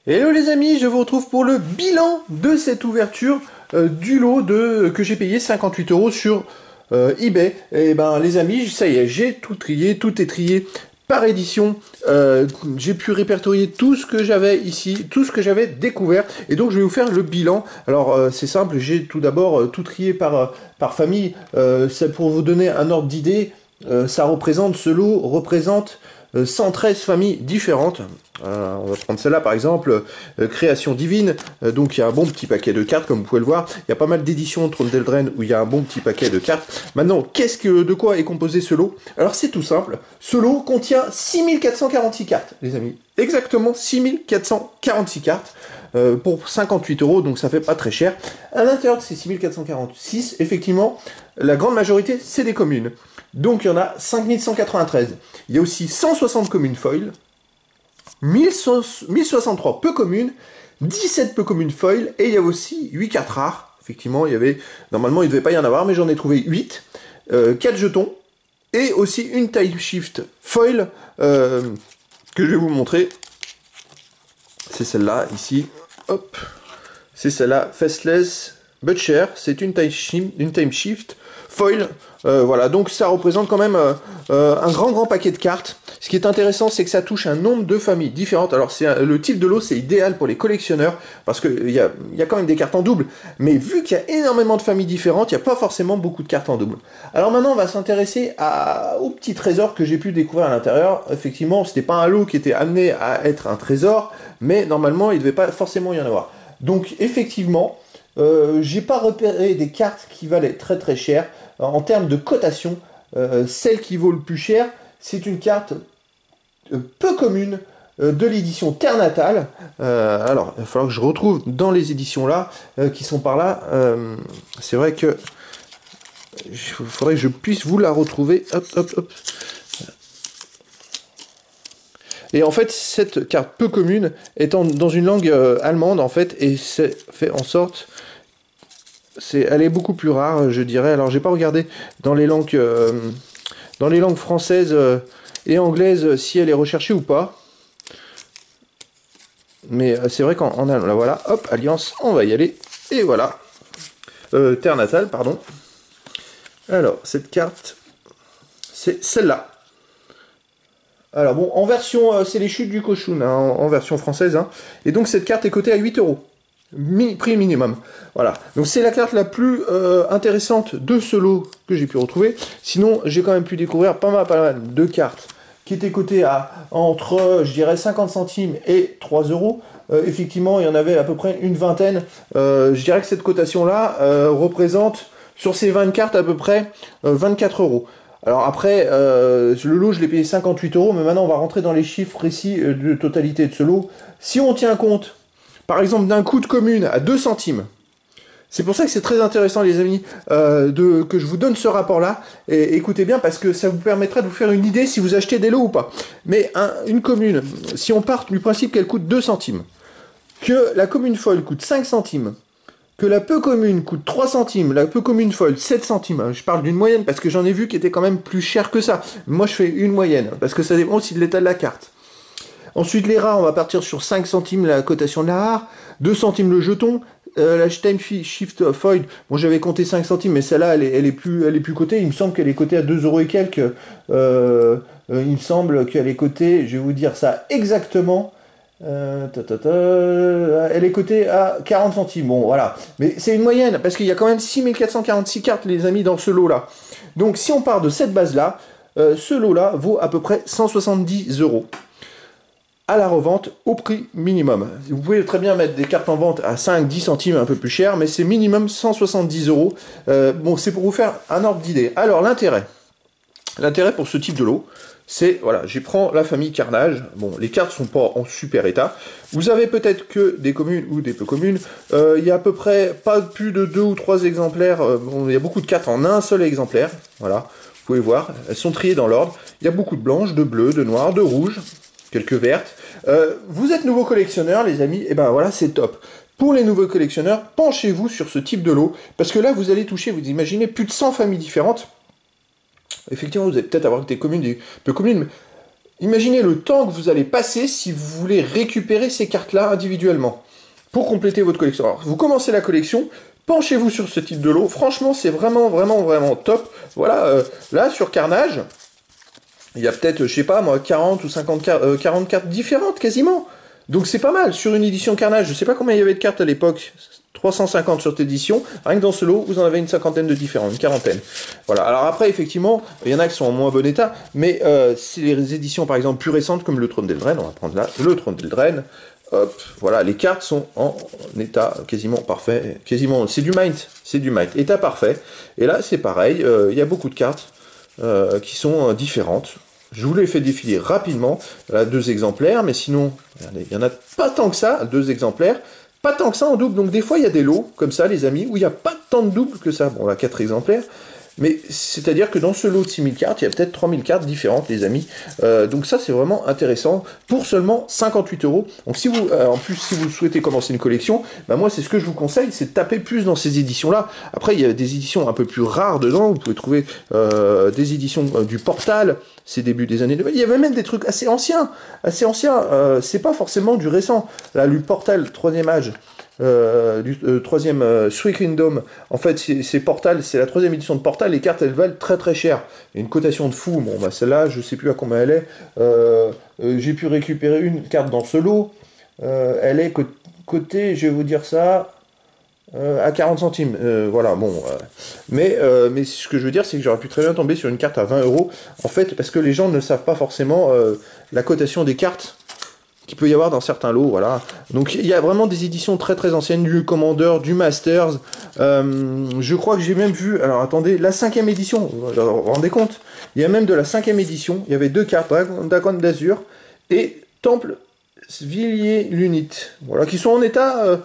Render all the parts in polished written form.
Hello les amis, je vous retrouve pour le bilan de cette ouverture du lot que j'ai payé 58 € sur eBay. Et ben les amis, ça y est, j'ai tout trié, tout est trié par édition. J'ai pu répertorier tout ce que j'avais ici, tout ce que j'avais découvert. Et donc je vais vous faire le bilan. Alors c'est simple, j'ai tout d'abord tout trié par famille. C'est pour vous donner un ordre d'idée. Ce lot représente 113 familles différentes. On va prendre celle-là par exemple, Création Divine. Donc il y a un bon petit paquet de cartes, comme vous pouvez le voir. Il y a pas mal d'éditions Throne d'Eldraine où il y a un bon petit paquet de cartes. Maintenant, de quoi est composé ce lot? Alors c'est tout simple. Ce lot contient 6446 cartes, les amis. Exactement 6446 cartes pour 58 €, donc ça fait pas très cher. À l'intérieur de ces 6446, effectivement, la grande majorité, c'est des communes. Donc il y en a 5193. Il y a aussi 160 communes foil, 1063 peu communes, 17 peu communes foil, et il y a aussi 8 cartes rares. Effectivement, normalement il ne devait pas y en avoir, mais j'en ai trouvé 8. 4 jetons, et aussi une time shift foil, que je vais vous montrer. C'est celle-là, ici. Hop. C'est celle-là, Faceless Butcher. C'est une time shift foil. Voilà, donc ça représente quand même un grand paquet de cartes. Ce qui est intéressant, c'est que ça touche un nombre de familles différentes. Alors le type de lot, c'est idéal pour les collectionneurs, parce qu'il y a quand même des cartes en double, mais vu qu'il y a énormément de familles différentes, il n'y a pas forcément beaucoup de cartes en double. Alors maintenant, on va s'intéresser au petit trésor que j'ai pu découvrir à l'intérieur. Effectivement, c'était pas un lot qui était amené à être un trésor, mais normalement, il ne devait pas forcément y en avoir. Donc effectivement, j'ai pas repéré des cartes qui valaient très très cher. En termes de cotation, celle qui vaut le plus cher, c'est une carte peu commune de l'édition Terre Natale. Alors, il va falloir que je retrouve dans les éditions là, qui sont par là. C'est vrai que il faudrait que je puisse vous la retrouver. Hop, hop, hop. Et en fait, cette carte peu commune est dans une langue allemande, en fait, et c'est fait en sorte... Elle est beaucoup plus rare, je dirais. Alors, j'ai pas regardé dans les langues françaises et anglaises si elle est recherchée ou pas. Mais c'est vrai qu'en la voilà. Hop, Alliance, on va y aller. Et voilà. Terre Natale, pardon. Alors, cette carte, c'est celle-là. Alors bon, en version, c'est les chutes du cochon, hein, en version française. Hein. Et donc, cette carte est cotée à 8 €. Prix minimum. Voilà. Donc c'est la carte la plus intéressante de ce lot que j'ai pu retrouver. Sinon, j'ai quand même pu découvrir pas mal de cartes qui étaient cotées entre, je dirais, 50 centimes et 3 €. Effectivement, il y en avait à peu près une vingtaine. Je dirais que cette cotation-là représente, sur ces 20 cartes, à peu près 24 €. Alors après, le lot, je l'ai payé 58 €, mais maintenant, on va rentrer dans les chiffres précis de totalité de ce lot. Si on tient compte, par exemple, d'un coût de commune à 2 centimes. C'est pour ça que c'est très intéressant, les amis, que je vous donne ce rapport-là. Et écoutez bien, parce que ça vous permettra de vous faire une idée si vous achetez des lots ou pas. Mais une commune, si on part du principe qu'elle coûte 2 centimes, que la commune folle coûte 5 centimes, que la peu commune coûte 3 centimes, la peu commune folle 7 centimes, je parle d'une moyenne parce que j'en ai vu qui était quand même plus cher que ça. Moi, je fais une moyenne, parce que ça dépend aussi de l'état de la carte. Ensuite, les rares, on va partir sur 5 centimes la cotation de la rare, 2 centimes le jeton, la time shift foil, bon j'avais compté 5 centimes, mais celle-là, elle est plus cotée, il me semble qu'elle est cotée à 2 € et quelques, il me semble qu'elle est cotée, je vais vous dire ça exactement, elle est cotée à 40 centimes, bon voilà, mais c'est une moyenne, parce qu'il y a quand même 6446 cartes, les amis, dans ce lot-là. Donc si on part de cette base-là, ce lot-là vaut à peu près 170 €. À la revente au prix minimum. Vous pouvez très bien mettre des cartes en vente à 5-10 centimes un peu plus cher, mais c'est minimum 170 €. Bon, c'est pour vous faire un ordre d'idée. Alors, l'intérêt pour ce type de lot, c'est, voilà, j'y prends la famille Carnage. Bon, les cartes sont pas en super état. Vous avez peut-être que des communes ou des peu communes. Il y a à peu près pas plus de 2 ou 3 exemplaires. Bon, il y a beaucoup de cartes en un seul exemplaire. Voilà, vous pouvez voir, elles sont triées dans l'ordre. Il y a beaucoup de blanches, de bleues, de noires, de rouges. Quelques vertes. Vous êtes nouveau collectionneur, les amis, et ben voilà, c'est top. Pour les nouveaux collectionneurs, penchez-vous sur ce type de lot, parce que là, vous allez toucher, vous imaginez, plus de 100 familles différentes. Effectivement, vous allez peut-être avoir des communes, des peu communes, Imaginez le temps que vous allez passer si vous voulez récupérer ces cartes-là individuellement pour compléter votre collection. Alors, vous commencez la collection, penchez-vous sur ce type de lot. Franchement, c'est vraiment, vraiment, vraiment top. Voilà, là, sur Carnage, il y a peut-être, je sais pas moi, 40 ou 50 40 cartes différentes quasiment. Donc c'est pas mal. Sur une édition Carnage, je sais pas combien il y avait de cartes à l'époque. 350 sur cette édition. Rien que dans ce lot, vous en avez une cinquantaine de différents, une quarantaine. Voilà. Alors après, effectivement, il y en a qui sont en moins bon état, mais c'est les éditions, par exemple, plus récentes, comme le Trône d'Eldraine, on va prendre là, le Trône d'Eldraine. Hop, voilà, les cartes sont en état quasiment parfait. Quasiment, c'est du Might. C'est du Might. État parfait. Et là, c'est pareil. Il y a beaucoup de cartes qui sont différentes. Je vous les fais défiler rapidement. Là, 2 exemplaires, mais sinon, regardez, il n'y en a pas tant que ça, 2 exemplaires. Pas tant que ça en double, donc des fois il y a des lots, comme ça les amis, où il n'y a pas tant de doubles que ça. Bon là, 4 exemplaires. Mais c'est-à-dire que dans ce lot de 6000 cartes, il y a peut-être 3000 cartes différentes, les amis. Donc ça, c'est vraiment intéressant pour seulement 58 €. Donc si vous, en plus, si vous souhaitez commencer une collection, bah moi, c'est ce que je vous conseille, c'est de taper plus dans ces éditions-là. Après, il y a des éditions un peu plus rares dedans. Vous pouvez trouver des éditions du Portal, c'est début des années 2000. Il y avait même des trucs assez anciens. Assez anciens. C'est pas forcément du récent. Là, le Portal, 3e âge. Du 3e Three Kingdom. En fait, c'est Portal, c'est la 3e édition de Portal. Les cartes, elles valent très très cher. Il y a une cotation de fou. Bon, bah celle-là, je sais plus à combien elle est. J'ai pu récupérer une carte dans ce lot. Elle est cotée, je vais vous dire ça, à 40 centimes. Voilà, bon. Mais ce que je veux dire, c'est que j'aurais pu très bien tomber sur une carte à 20 €. En fait, parce que les gens ne savent pas forcément la cotation des cartes qu'il peut y avoir dans certains lots, voilà. Donc il y a vraiment des éditions très très anciennes, du Commander, du Masters. Je crois que j'ai même vu, alors attendez, la 5e édition, vous vous rendez compte? Il y a même de la 5e édition, il y avait 2 cartes, Dragon d'Azur et Temple Villiers Lunit, voilà, qui sont en état...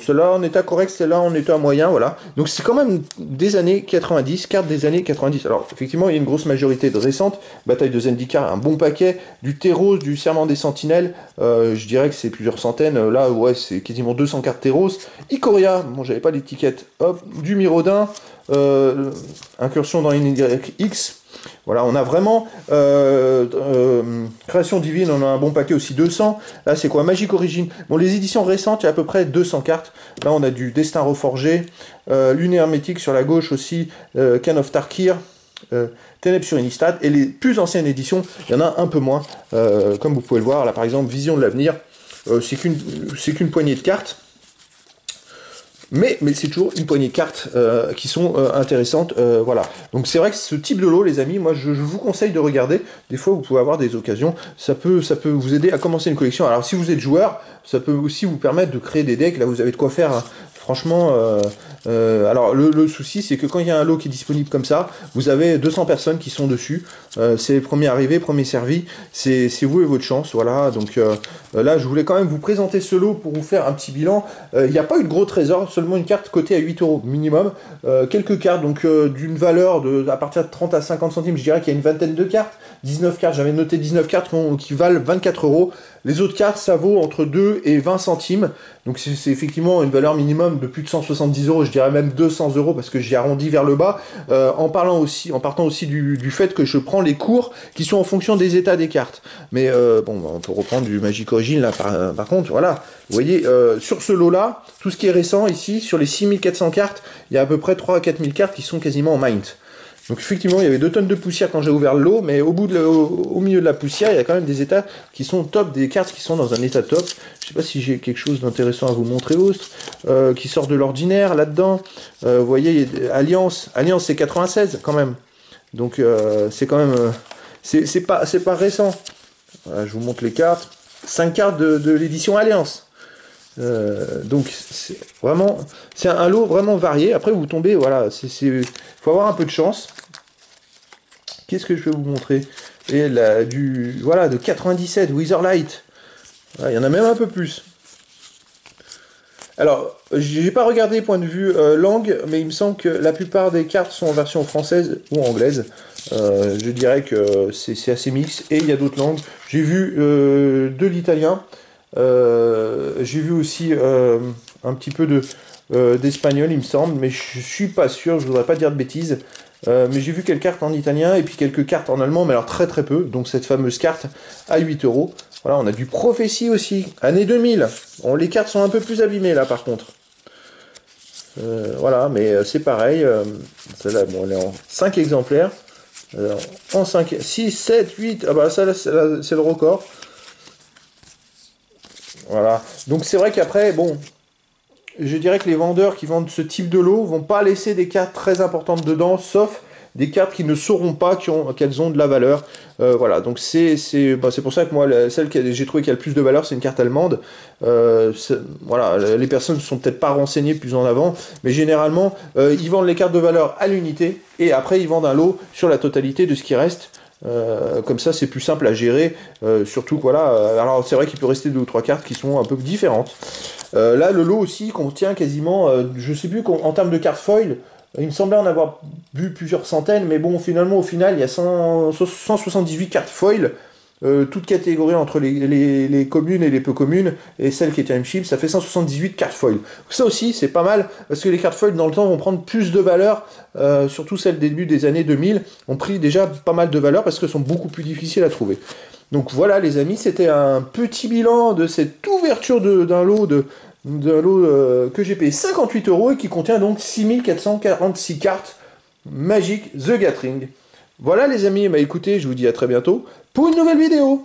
celle-là en état correct, celle-là en état moyen, voilà. Donc c'est quand même des années 90, cartes des années 90. Alors effectivement, il y a une grosse majorité de récentes. Bataille de Zendikar, un bon paquet. Du Terros, du Serment des Sentinelles, je dirais que c'est plusieurs centaines. Là, ouais, c'est quasiment 200 cartes Terros. Ikoria, bon, j'avais pas l'étiquette. Hop, du Mirodin, Incursion dans NYX. Voilà, on a vraiment Création Divine, on a un bon paquet aussi, 200. Là, c'est quoi? Magic Origin. Bon, les éditions récentes, il y a à peu près 200 cartes. Là, on a du Destin Reforgé, Lune Hermétique sur la gauche aussi, Can of Tarkir, Ténèbres sur Innistrad. Et les plus anciennes éditions, il y en a un peu moins. Comme vous pouvez le voir, là, par exemple, Vision de l'avenir, c'est qu'une poignée de cartes. Mais c'est toujours une poignée de cartes qui sont intéressantes, voilà. Donc c'est vrai que ce type de lot, les amis, moi je vous conseille de regarder. Des fois vous pouvez avoir des occasions, ça peut vous aider à commencer une collection. Alors si vous êtes joueur, ça peut aussi vous permettre de créer des decks, là vous avez de quoi faire, hein. Franchement, alors le souci c'est que quand il y a un lot qui est disponible comme ça, vous avez 200 personnes qui sont dessus, c'est les premiers arrivés, premiers servis, c'est vous et votre chance, voilà. Donc là je voulais quand même vous présenter ce lot pour vous faire un petit bilan. Il n'y a pas eu de gros trésors, seulement une carte cotée à 8 € minimum, quelques cartes donc d'une valeur à partir de 30 à 50 centimes, je dirais qu'il y a une vingtaine de cartes, 19 cartes, j'avais noté 19 cartes qui valent 24 €. Les autres cartes, ça vaut entre 2 et 20 centimes. Donc c'est effectivement une valeur minimum de plus de 170 €, je dirais même 200 € parce que j'ai arrondi vers le bas, en partant aussi du fait que je prends les cours qui sont en fonction des états des cartes. Mais bon, on peut reprendre du Magic Origin là par contre, voilà. Vous voyez, sur ce lot-là, tout ce qui est récent ici, sur les 6400 cartes, il y a à peu près 3 à 4000 cartes qui sont quasiment en Mint. Donc effectivement, il y avait 2 tonnes de poussière quand j'ai ouvert le lot, mais au milieu de la poussière, il y a quand même des états qui sont top, des cartes qui sont dans un état top. Je sais pas si j'ai quelque chose d'intéressant à vous montrer autre, qui sort de l'ordinaire là-dedans. Vous voyez, Alliance c'est 96 quand même. Donc c'est quand même... c'est pas récent. Voilà, je vous montre les cartes. 5 cartes de l'édition Alliance. Donc c'est un lot vraiment varié. Après vous tombez, voilà, faut avoir un peu de chance. Qu'est-ce que je vais vous montrer? Et là, de 97 Witherlight. Voilà, il y en a même un peu plus. Alors, j'ai pas regardé point de vue langue, mais il me semble que la plupart des cartes sont en version française ou anglaise. Je dirais que c'est assez mix. Et il y a d'autres langues. J'ai vu de l'italien. J'ai vu aussi un petit peu d'espagnol, il me semble, mais je suis pas sûr, je voudrais pas dire de bêtises. Mais j'ai vu quelques cartes en italien et puis quelques cartes en allemand, mais alors très très peu. Donc cette fameuse carte à 8 euros. Voilà, on a du Prophétie aussi, année 2000. Bon, les cartes sont un peu plus abîmées là par contre. Voilà, mais c'est pareil. Celle-là, bon, elle est en 5 exemplaires. Alors, en 5, 6, 7, 8. Ah bah ça, là, c'est le record. Voilà. Donc c'est vrai qu'après, bon, je dirais que les vendeurs qui vendent ce type de lot vont pas laisser des cartes très importantes dedans, sauf des cartes qui ne sauront pas qu'elles ont de la valeur. Voilà, donc c'est pour ça que moi, celle que j'ai trouvé qui a le plus de valeur, c'est une carte allemande. Voilà, les personnes ne sont peut-être pas renseignées plus en avant, mais généralement, ils vendent les cartes de valeur à l'unité, et après, ils vendent un lot sur la totalité de ce qui reste. Comme ça, c'est plus simple à gérer. Surtout, voilà. Alors, c'est vrai qu'il peut rester 2 ou 3 cartes qui sont un peu différentes. Là, le lot aussi contient quasiment, je sais plus, en termes de cartes foil, il me semblait en avoir vu plusieurs centaines, mais bon, finalement, au final, il y a 178 cartes foil, toutes catégories entre les communes et les peu communes, et celles qui étaient M-Shield, ça fait 178 cartes foil. Ça aussi, c'est pas mal, parce que les cartes foil, dans le temps, vont prendre plus de valeur, surtout celles des débuts des années 2000, ont pris déjà pas mal de valeur, parce qu'elles sont beaucoup plus difficiles à trouver. Donc voilà les amis, c'était un petit bilan de cette ouverture d'un lot, que j'ai payé 58 euros et qui contient donc 6446 cartes Magic The Gathering. Voilà les amis, bah écoutez, je vous dis à très bientôt pour une nouvelle vidéo.